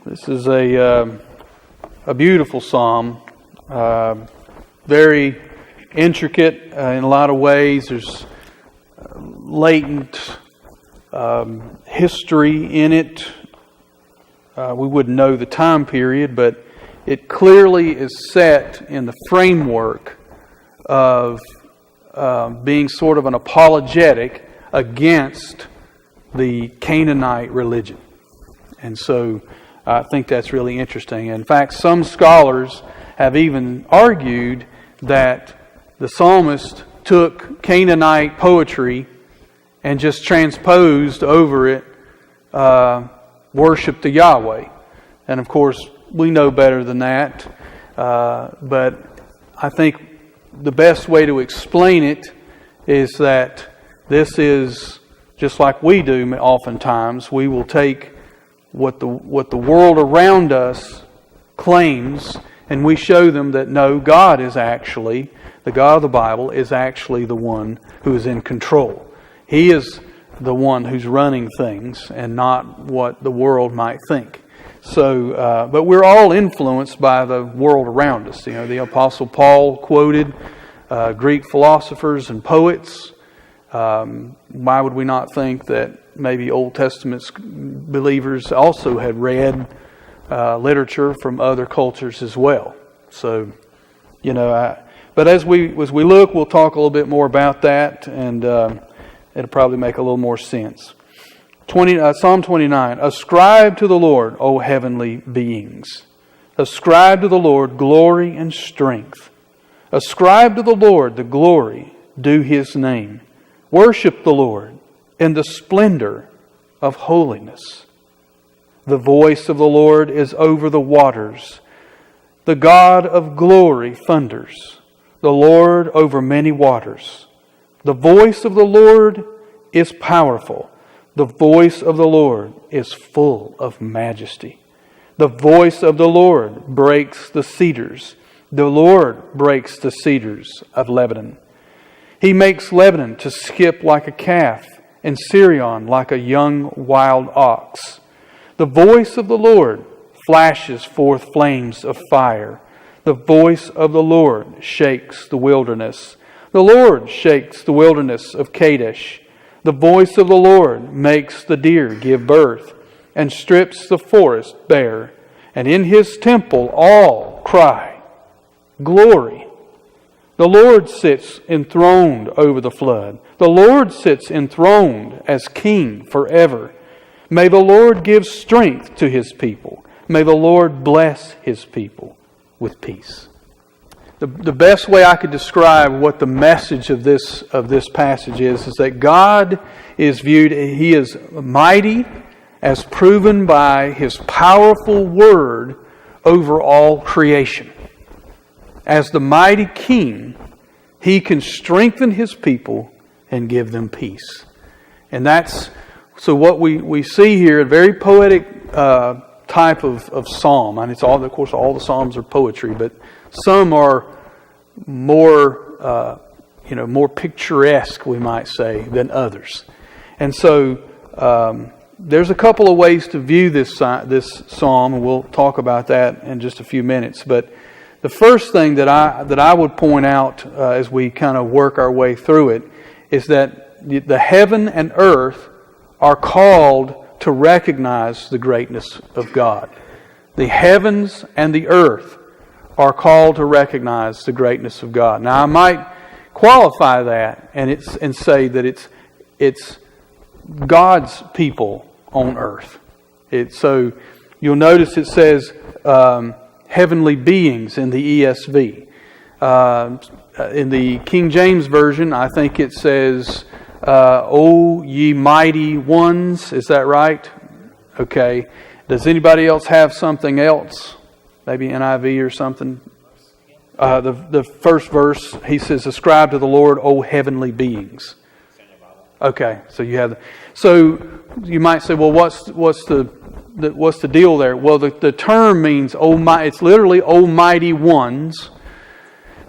This is a beautiful psalm, very intricate in a lot of ways. There's latent history in it. We wouldn't know the time period, but it clearly is set in the framework of being sort of an apologetic against the Canaanite religion. And so I think that's really interesting. In fact, some scholars have even argued that the psalmist took Canaanite poetry and just transposed over it worship to Yahweh. And of course, we know better than that. But I think the best way to explain it is that this is just like we do oftentimes. We will take what the world around us claims, and we show them that no, God is actually, the God of the Bible is actually the one who is in control. He is the one who's running things and not what the world might think. So, but we're all influenced by the world around us. You know, the Apostle Paul quoted Greek philosophers and poets. Why would we not think that maybe Old Testament believers also had read literature from other cultures as well? So, you know, but as we look, we'll talk a little bit more about that, and it'll probably make a little more sense. Psalm 29. Ascribe to the Lord, O heavenly beings. Ascribe to the Lord glory and strength. Ascribe to the Lord the glory due His name. Worship the Lord in the splendor of holiness. The voice of the Lord is over the waters. The God of glory thunders. The Lord over many waters. The voice of the Lord is powerful. The voice of the Lord is full of majesty. The voice of the Lord breaks the cedars. The Lord breaks the cedars of Lebanon. He makes Lebanon to skip like a calf, and Sirion like a young wild ox. The voice of the Lord flashes forth flames of fire. The voice of the Lord shakes the wilderness. The Lord shakes the wilderness of Kadesh. The voice of the Lord makes the deer give birth, and strips the forest bare. And in His temple all cry, Glory! The Lord sits enthroned over the flood. The Lord sits enthroned as King forever. May the Lord give strength to His people. May the Lord bless His people with peace. The best way I could describe what the message of this passage is that God is viewed, He is mighty as proven by His powerful word over all creation. As the mighty King, He can strengthen His people and give them peace. And that's, so what we see here, a very poetic type of psalm. And it's all, of course, all the psalms are poetry, but some are more, more picturesque, we might say, than others. And so there's a couple of ways to view this psalm, and we'll talk about that in just a few minutes. But the first thing that I would point out as we kind of work our way through it is that the heaven and earth are called to recognize the greatness of God. The heavens and the earth are called to recognize the greatness of God. Now, I might qualify that and say that it's God's people on earth. So you'll notice it says heavenly beings in the ESV. In the King James Version, I think it says, O ye mighty ones. Is that right? Okay. Does anybody else have something else? Maybe NIV or something? The first verse, he says, ascribe to the Lord, O heavenly beings. Okay, so you have. So you might say, well, what's the deal there? Well, the term means it's literally almighty ones,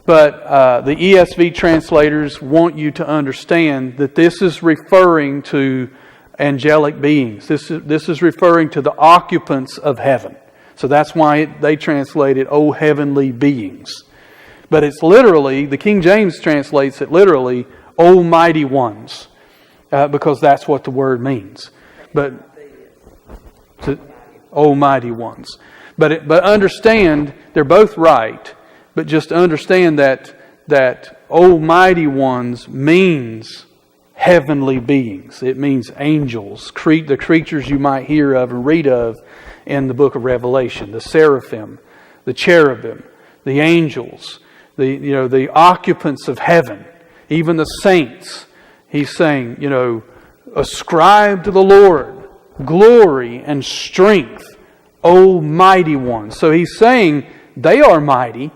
but the ESV translators want you to understand that this is referring to angelic beings. This is referring to the occupants of heaven. So that's why they translate it, "O heavenly beings." But it's literally, the King James translates it literally, "O mighty ones," because that's what the word means. But "O mighty ones." But understand, they're both right. But just understand that "O mighty ones" means heavenly beings. It means angels, the creatures you might hear of and read of in the book of Revelation, the seraphim, the cherubim, the angels, the occupants of heaven, even the saints. He's saying, ascribe to the Lord glory and strength, O mighty ones. So he's saying they are mighty,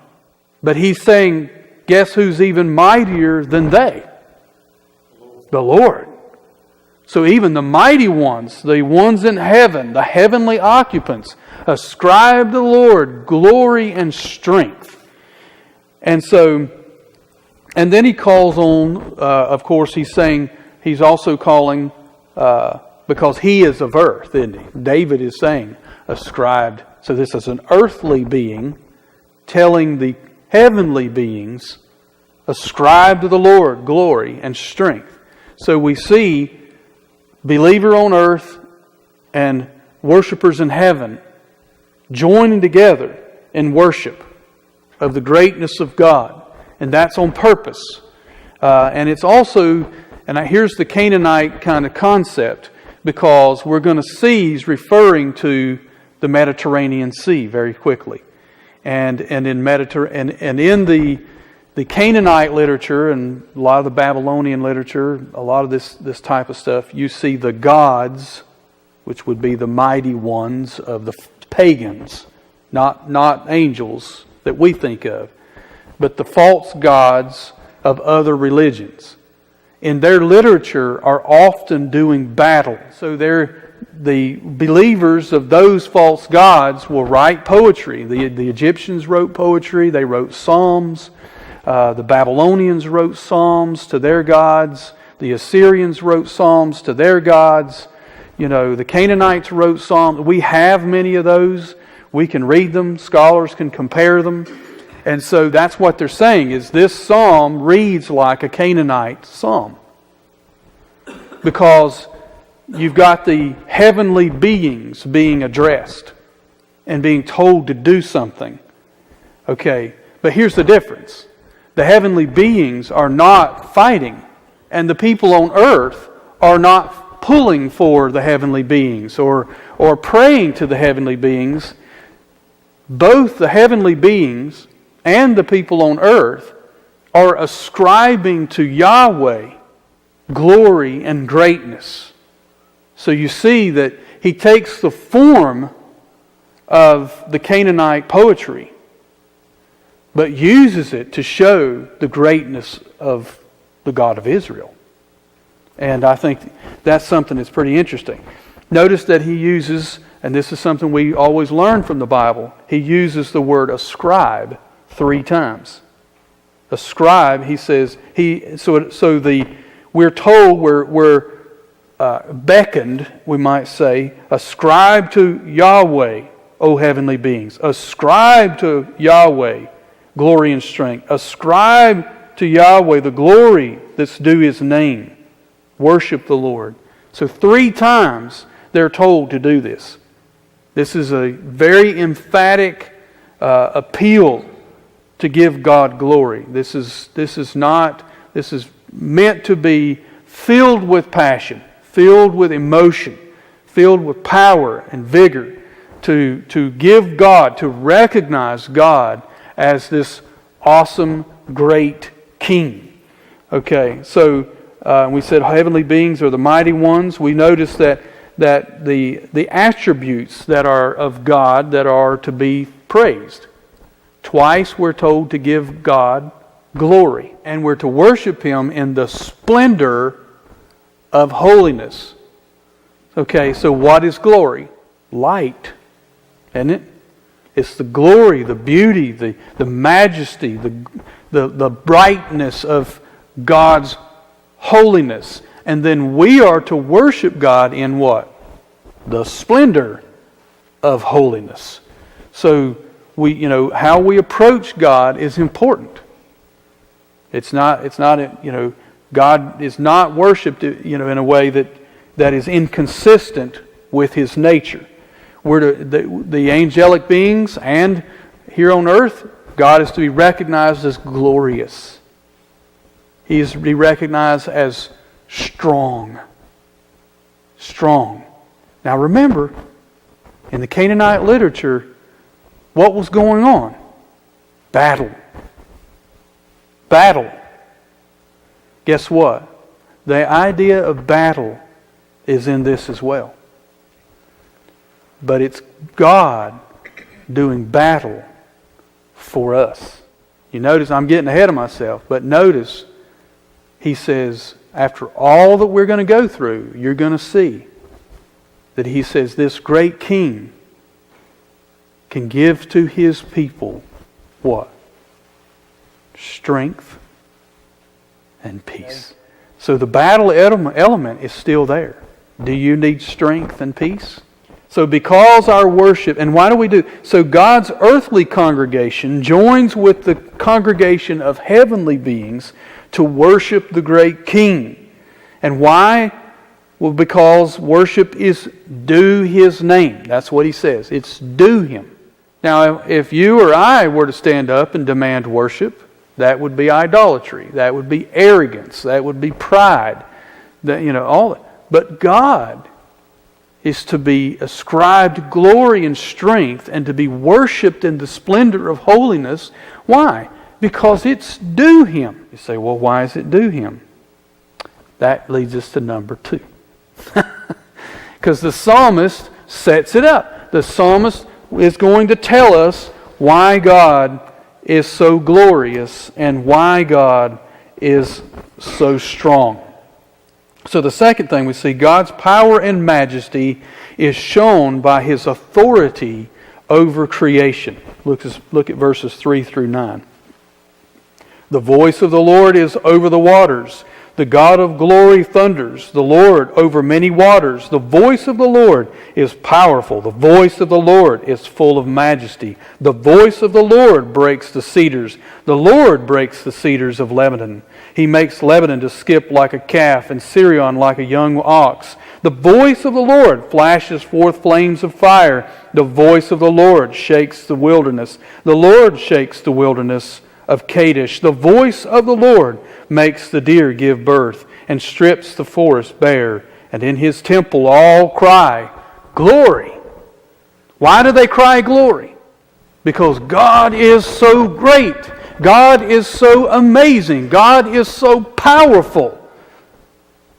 but he's saying, guess who's even mightier than they? The Lord. So even the mighty ones, the ones in heaven, the heavenly occupants, ascribe to the Lord glory and strength. And then he calls on, of course, he's also calling, because he is of earth, isn't he? David is saying, ascribed. So this is an earthly being telling the heavenly beings, ascribe to the Lord glory and strength. So we see believer on earth and worshipers in heaven joining together in worship of the greatness of God. And that's on purpose. And it's also, and here's the Canaanite kind of concept, because we're going to see he's referring to the Mediterranean Sea very quickly. And in the Canaanite literature and a lot of the Babylonian literature, a lot of this type of stuff, you see the gods, which would be the mighty ones of the pagans, not angels that we think of, but the false gods of other religions. In their literature are often doing battle. So the believers of those false gods will write poetry. The Egyptians wrote poetry. They wrote psalms. The Babylonians wrote psalms to their gods. The Assyrians wrote psalms to their gods. The Canaanites wrote psalms. We have many of those. We can read them. Scholars can compare them. And so that's what they're saying, is this psalm reads like a Canaanite psalm. Because you've got the heavenly beings being addressed and being told to do something. Okay, but here's the difference. The heavenly beings are not fighting, and the people on earth are not pulling for the heavenly beings or praying to the heavenly beings. Both the heavenly beings and the people on earth are ascribing to Yahweh glory and greatness. So you see that he takes the form of the Canaanite poetry, but uses it to show the greatness of the God of Israel. And I think that's something that's pretty interesting. Notice that he uses, and this is something we always learn from the Bible, he uses the word ascribe 3 times. Ascribe, he says, we're told, we're beckoned, we might say, ascribe to Yahweh, O heavenly beings. Ascribe to Yahweh glory and strength. Ascribe to Yahweh the glory that's due His name. Worship the Lord. So 3 times they're told to do this. This is a very emphatic appeal to give God glory. This is meant to be filled with passion, filled with emotion, filled with power and vigor, to give God, to recognize God as this awesome, great King. Okay, so we said heavenly beings are the mighty ones. We notice that the attributes that are of God that are to be praised. Twice we're told to give God glory, and we're to worship Him in the splendor of holiness. Okay, so what is glory? Light, isn't it? It's the glory, the beauty, the majesty, the brightness of God's holiness. And then we are to worship God in what? The splendor of holiness. So how we approach God is important. It's not God is not worshipped in a way that is inconsistent with His nature. We're the angelic beings, and here on earth, God is to be recognized as glorious. He is to be recognized as strong. Strong. Now remember, in the Canaanite literature, what was going on? Battle. Battle. Guess what? The idea of battle is in this as well. But it's God doing battle for us. You notice I'm getting ahead of myself, but notice He says, after all that we're going to go through, you're going to see that He says this great King can give to His people what? Strength and peace. So the battle element is still there. Do you need strength and peace? So because our worship, and why do we do? So God's earthly congregation joins with the congregation of heavenly beings to worship the great King. And why? Well, because worship is due His name. That's what He says. It's due Him. Now, if you or I were to stand up and demand worship, that would be idolatry. That would be arrogance. That would be pride. All that. But God is to be ascribed glory and strength and to be worshipped in the splendor of holiness. Why? Because it's due Him. You say, well, why is it due Him? That leads us to number 2. Because the psalmist sets it up. The psalmist is going to tell us why God is so glorious and why God is so strong. So the second thing we see, God's power and majesty is shown by His authority over creation. Look at verses 3 through 9. The voice of the Lord is over the waters. The God of glory thunders. The Lord over many waters. The voice of the Lord is powerful. The voice of the Lord is full of majesty. The voice of the Lord breaks the cedars. The Lord breaks the cedars of Lebanon. He makes Lebanon to skip like a calf and Sirion like a young ox. The voice of the Lord flashes forth flames of fire. The voice of the Lord shakes the wilderness. The Lord shakes the wilderness of Kadesh. The voice of the Lord makes the deer give birth and strips the forest bare. And in His temple all cry, glory. Why do they cry glory? Because God is so great. God is so amazing. God is so powerful.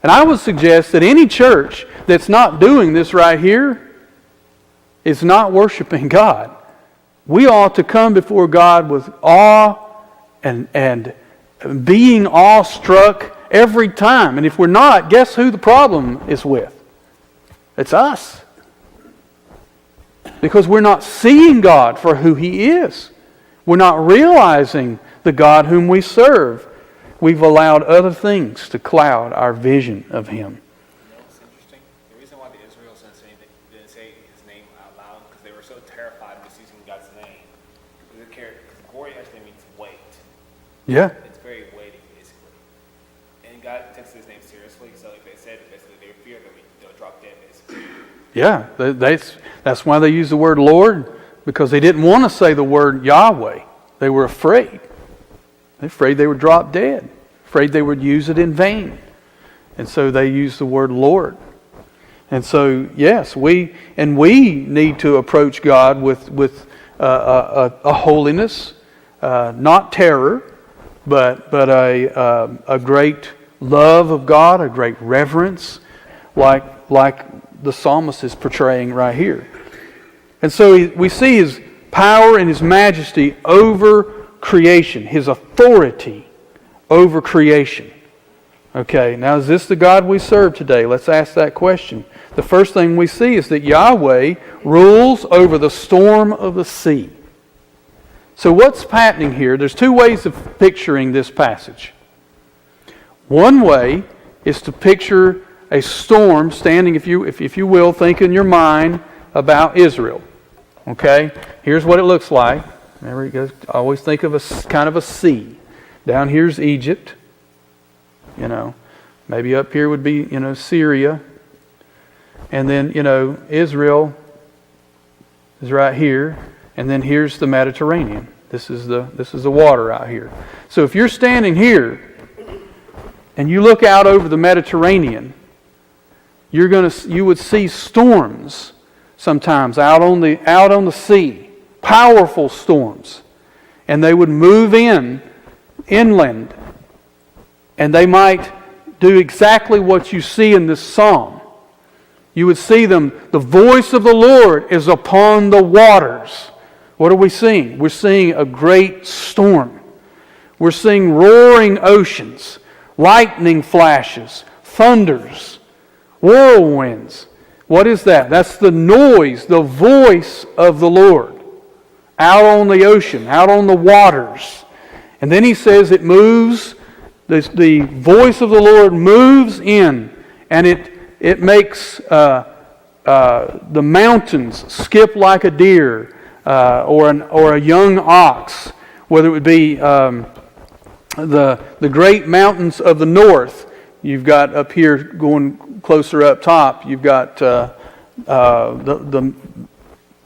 And I would suggest that any church that's not doing this right here is not worshiping God. We ought to come before God with awe and being awestruck every time. And if we're not, guess who the problem is with? It's us. Because we're not seeing God for who He is. We're not realizing the God whom we serve. We've allowed other things to cloud our vision of Him. It's interesting. The reason why the Israelites didn't say His name out loud, because they were so terrified of misusing God's name. Because glory actually means weight. Yeah. It's very weighty, basically. And God takes His name seriously, so if they said it, basically they fear that they'll drop dead, basically. Yeah, that's why they use the word Lord, because they didn't want to say the word Yahweh. They were afraid. They're afraid they would drop dead. Afraid they would use it in vain. And so they use the word Lord. And so, yes, we need to approach God with a holiness, not terror, but a great love of God, a great reverence, like the psalmist is portraying right here. And so we see His power and His majesty over creation, His authority over creation. Okay, now is this the God we serve today? Let's ask that question. The first thing we see is that Yahweh rules over the storm of the sea. So what's happening here? There's two ways of picturing this passage. One way is to picture a storm standing, if you will, think in your mind about Israel. Okay? here's what it looks like. Remember, you guys always think of a kind of a sea. Down here's Egypt. Maybe up here would be, Syria. And then, Israel is right here. And then here's the Mediterranean. This is the water out here. So if you're standing here and you look out over the Mediterranean, you would see storms sometimes out on the sea, powerful storms, and they would move inland, and they might do exactly what you see in this psalm. You would see them. The voice of the Lord is upon the waters. What are we seeing? We're seeing a great storm. We're seeing roaring oceans, lightning flashes, thunders, whirlwinds. What is that? That's the noise, the voice of the Lord out on the ocean, out on the waters. And then he says it moves, the voice of the Lord moves in, and it makes the mountains skip like a deer, or a young ox, whether it would be the great mountains of the north. You've got up here going closer up top. You've got the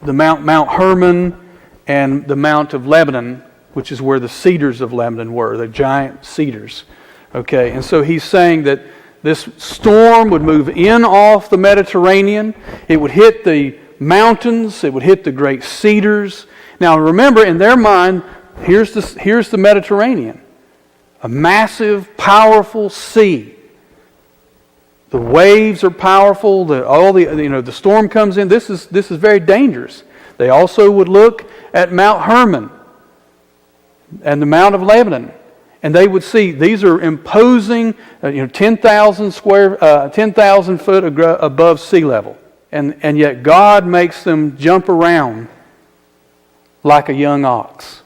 Mount Hermon and the Mount of Lebanon, which is where the cedars of Lebanon were, the giant cedars. Okay, and so he's saying that this storm would move in off the Mediterranean. It would hit the mountains. It would hit the great cedars. Now remember, in their mind, here's the Mediterranean, a massive, powerful sea. The waves are powerful. The storm comes in. This is very dangerous. They also would look at Mount Hermon and the Mount of Lebanon, and they would see these are imposing, 10,000 foot above sea level. And yet God makes them jump around like a young ox.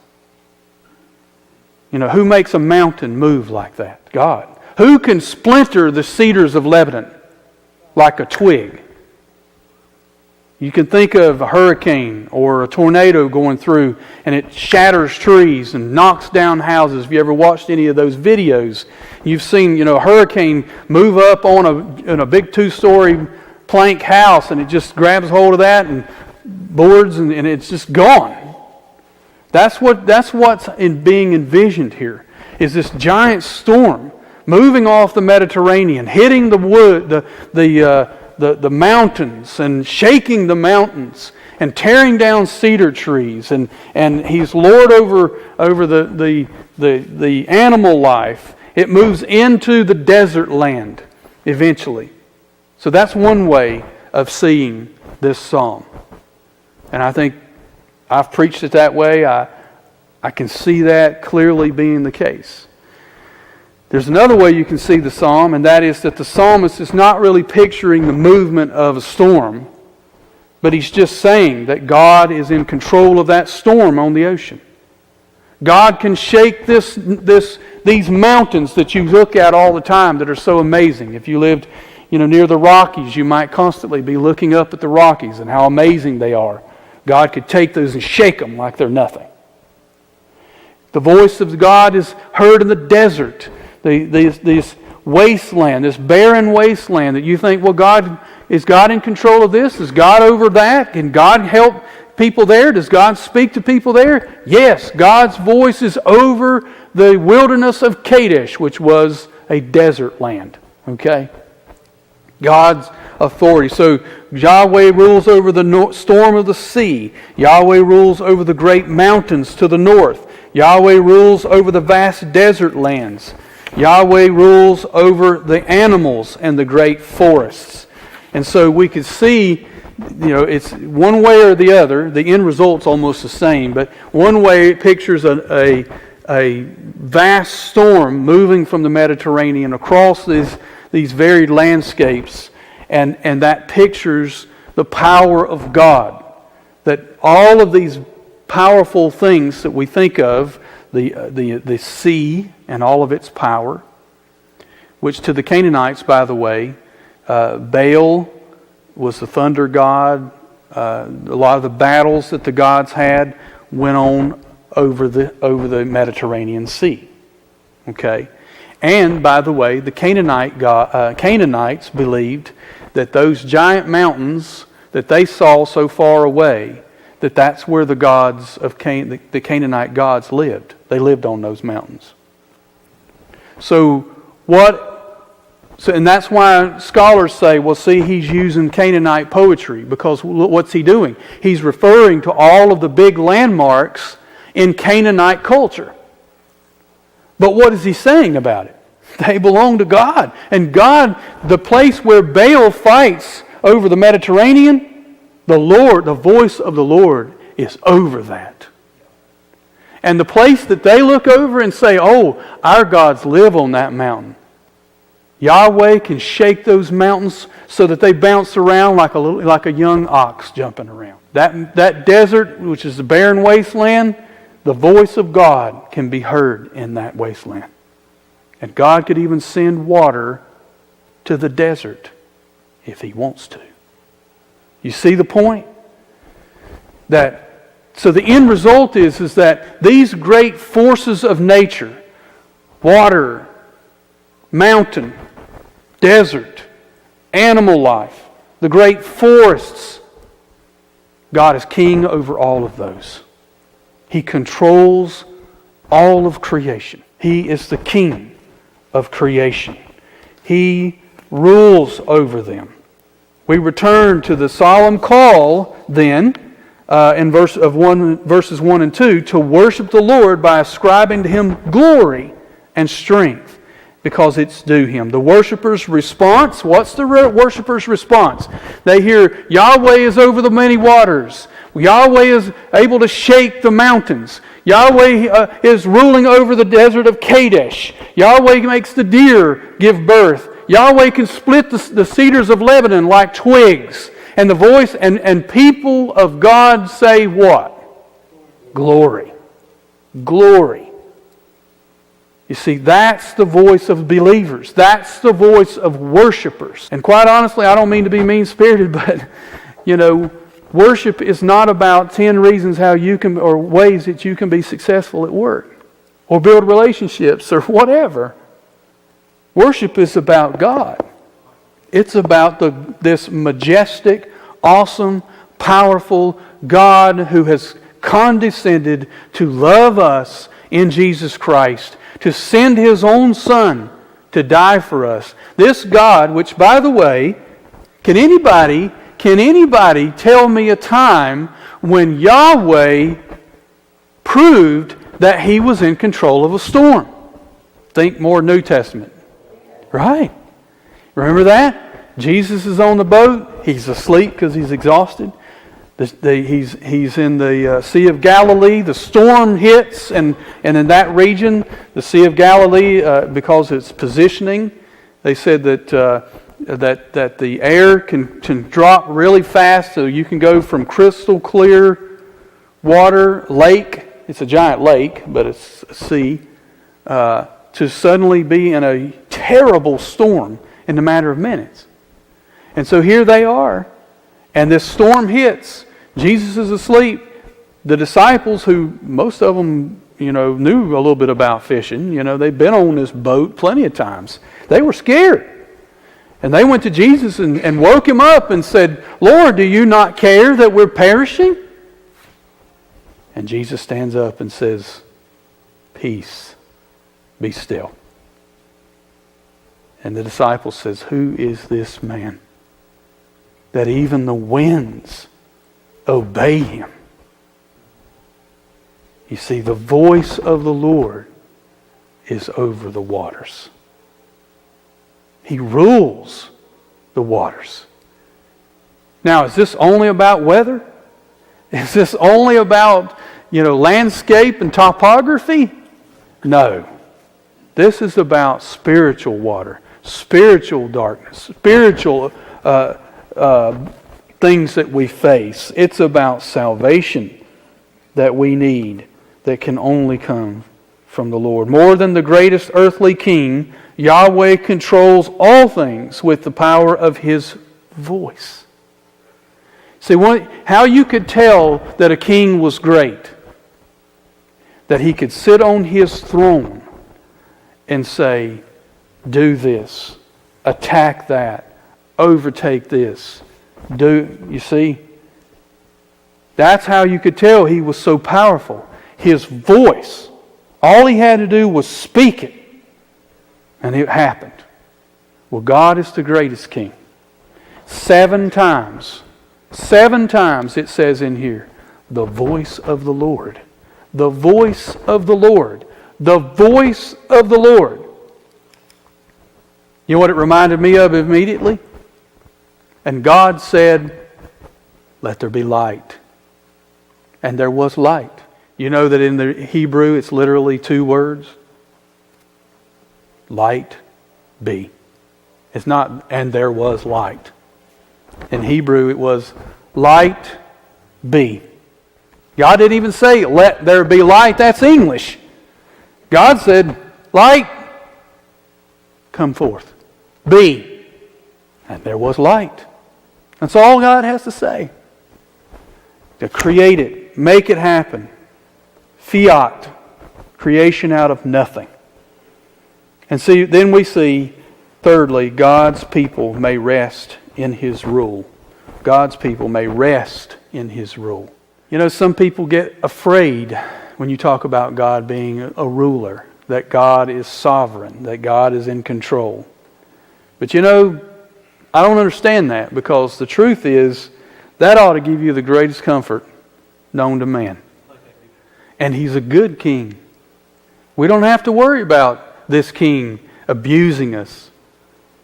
Who makes a mountain move like that? God. Who can splinter the cedars of Lebanon like a twig? You can think of a hurricane or a tornado going through and it shatters trees and knocks down houses. If you ever watched any of those videos, you've seen a hurricane move up on a big 2-story plank house, and it just grabs hold of that and boards, and it's just gone. That's what's being envisioned here, is this giant storm moving off the Mediterranean, hitting the wood, the mountains, and shaking the mountains, and tearing down cedar trees, and he's Lord over the animal life. It moves into the desert land eventually. So that's one way of seeing this psalm. And I think I've preached it that way. I can see that clearly being the case. There's another way you can see the psalm, and that is that the psalmist is not really picturing the movement of a storm, but he's just saying that God is in control of that storm on the ocean. God can shake these mountains that you look at all the time that are so amazing. If you lived near the Rockies, you might constantly be looking up at the Rockies and how amazing they are. God could take those and shake them like they're nothing. The voice of God is heard in the desert. This wasteland, this barren wasteland that you think, well, is God in control of this? Is God over that? Can God help people there? Does God speak to people there? Yes, God's voice is over the wilderness of Kadesh, which was a desert land. Okay? God's authority. So Yahweh rules over the storm of the sea. Yahweh rules over the great mountains to the north. Yahweh rules over the vast desert lands. Yahweh rules over the animals and the great forests. And so we could see, it's one way or the other. The end result's almost the same, but one way it pictures a vast storm moving from the Mediterranean across these varied landscapes, and that pictures the power of God. That all of these powerful things that we think of, the sea and all of its power, which to the Canaanites, by the way, Baal was the thunder god, A lot of the battles that the gods had went on over the Mediterranean Sea. Okay? And, by the way, the Canaanites believed that those giant mountains that they saw so far away, that's where the gods of the Canaanite gods lived. They lived on those mountains. And that's why scholars say, well, see, he's using Canaanite poetry, because what's he doing? He's referring to all of the big landmarks in Canaanite culture. But what is he saying about it? They belong to God. And God, the place where Baal fights over the Mediterranean, the voice of the Lord is over that. And the place that they look over and say, oh, our gods live on that mountain. Yahweh can shake those mountains so that they bounce around like a young ox jumping around. That desert, which is the barren wasteland, the voice of God can be heard in that wasteland. And God could even send water to the desert if He wants to. You see the point? So the end result is that these great forces of nature, water, mountain, desert, animal life, the great forests, God is king over all of those. He controls all of creation. He is the king of creation. He rules over them. We return to the solemn call then in verses 1 and 2 to worship the Lord by ascribing to Him glory and strength, because it's due Him. The worshiper's response, what's the worshiper's response? They hear Yahweh is over the many waters. Yahweh is able to shake the mountains. Yahweh is ruling over the desert of Kadesh. Yahweh makes the deer give birth. Yahweh can split the cedars of Lebanon like twigs. And the voice and people of God say what? Glory. Glory. You see, that's the voice of believers. That's the voice of worshipers. And quite honestly, I don't mean to be mean-spirited, but, worship is not about 10 reasons how you can, or ways that you can be successful at work, or build relationships, or whatever. Worship is about God. It's about this majestic, awesome, powerful God who has condescended to love us in Jesus Christ, to send His own Son to die for us. This God, which, by the way, can anybody tell me a time when Yahweh proved that He was in control of a storm? Think more New Testament. Right. Remember that? Jesus is on the boat. He's asleep because he's exhausted. He's in the Sea of Galilee. The storm hits, and in that region, the Sea of Galilee, because it's positioning, they said that the air can drop really fast, so you can go from crystal clear water, lake, it's a giant lake, but it's a sea, to suddenly be in a terrible storm in a matter of minutes. And so here they are, and this storm hits. Jesus is asleep. The disciples, who most of them, knew a little bit about fishing, they've been on this boat plenty of times. They were scared. And they went to Jesus and woke Him up and said, Lord, do you not care that we're perishing? And Jesus stands up and says, peace, be still. And the disciple says, who is this man that even the winds obey Him? You see, the voice of the Lord is over the waters. He rules the waters. Now, is this only about weather? Is this only about, landscape and topography? No. This is about spiritual water, spiritual darkness, spiritual things that we face. It's about salvation that we need, that can only come from the Lord. More than the greatest earthly king, Yahweh controls all things with the power of His voice. See, how you could tell that a king was great, that he could sit on his throne and say, do this, attack that, overtake this. You see? That's how you could tell he was so powerful. His voice, all he had to do was speak it, and it happened. Well, God is the greatest king. 7 times it says in here, the voice of the Lord. The voice of the Lord. The voice of the Lord. You know what it reminded me of immediately? And God said, let there be light. And there was light. You know that in the Hebrew it's literally 2 words? Light be. It's not, and there was light. In Hebrew it was light be. God didn't even say, let there be light. That's English. God said, light, come forth. Be. And there was light. That's all God has to say. To create it, make it happen. Fiat, creation out of nothing. And see, then we see, thirdly, God's people may rest in His rule. God's people may rest in His rule. You know, some people get afraid when you talk about God being a ruler, that God is sovereign, that God is in control. But you know, I don't understand that, because the truth is, that ought to give you the greatest comfort known to man. And He's a good king. We don't have to worry about this king abusing us,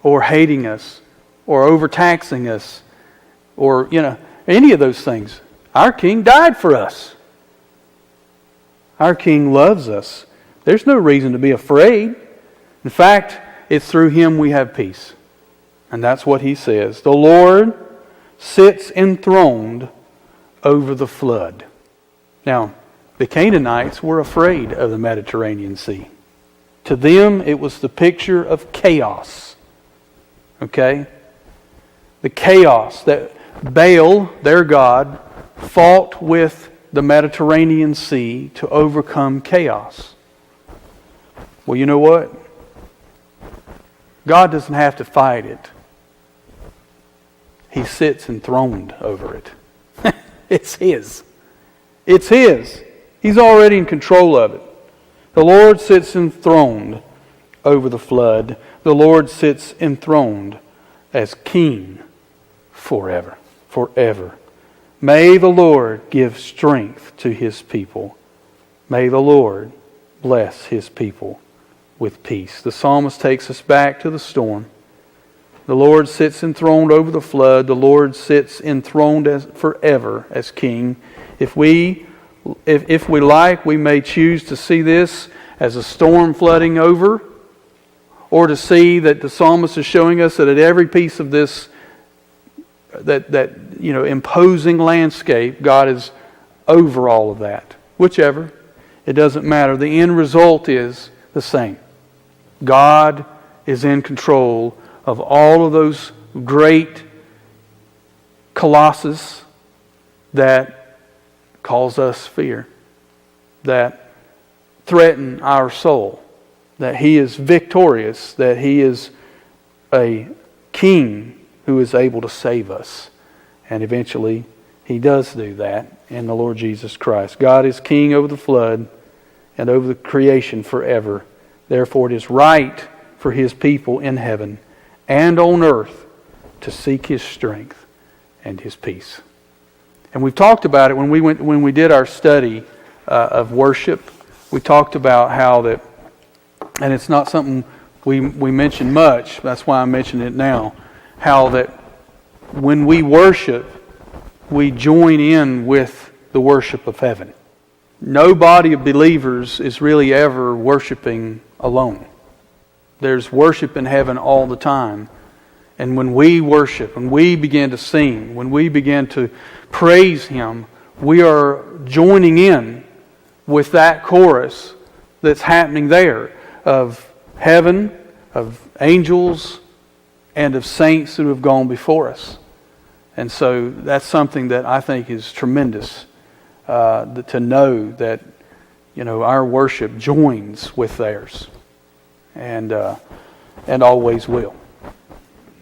or hating us, or overtaxing us, or, any of those things. Our king died for us. Our king loves us. There's no reason to be afraid. In fact, it's through Him we have peace. And that's what He says. The Lord sits enthroned over the flood. Now, the Canaanites were afraid of the Mediterranean Sea. To them, it was the picture of chaos. Okay? The chaos that Baal, their god, fought with the Mediterranean Sea to overcome chaos. Well, you know what? God doesn't have to fight it. He sits enthroned over it. It's His. It's His. He's already in control of it. The Lord sits enthroned over the flood. The Lord sits enthroned as King forever. Forever. May the Lord give strength to His people. May the Lord bless His people with peace. The psalmist takes us back to the storm. The Lord sits enthroned over the flood. The Lord sits enthroned as forever as King. If we like, we may choose to see this as a storm flooding over, or to see that the psalmist is showing us that at every piece of this imposing landscape, God is over all of that. Whichever, it doesn't matter. The end result is the same. God is in control of all of those great colossus that cause us fear, that threaten our soul, that He is victorious, that He is a King who is able to save us. And eventually He does do that in the Lord Jesus Christ. God is King over the flood and over the creation forever. Therefore it is right for His people in heaven and on earth to seek His strength and His peace. And we've talked about it when we did our study of worship. We talked about how that, and it's not something we mention much, that's why I'm mentioning it now, how that when we worship, we join in with the worship of heaven. No body of believers is really ever worshiping alone. There's worship in heaven all the time. And when we worship, when we begin to sing, when we begin to praise Him, we are joining in with that chorus that's happening there of heaven, of angels, and of saints who have gone before us. And so that's something that I think is tremendous, to know that, our worship joins with theirs, and always will.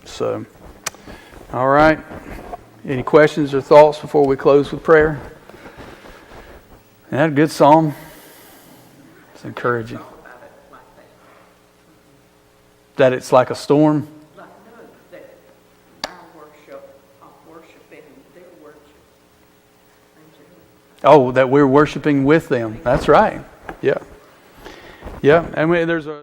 So, all right. Any questions or thoughts before we close with prayer? Isn't that a good psalm? It's encouraging. That it's like a storm? Like, no, that our worship of worshiping their worship. Oh, that we're worshiping with them. That's right. Yeah. Yeah. And there's a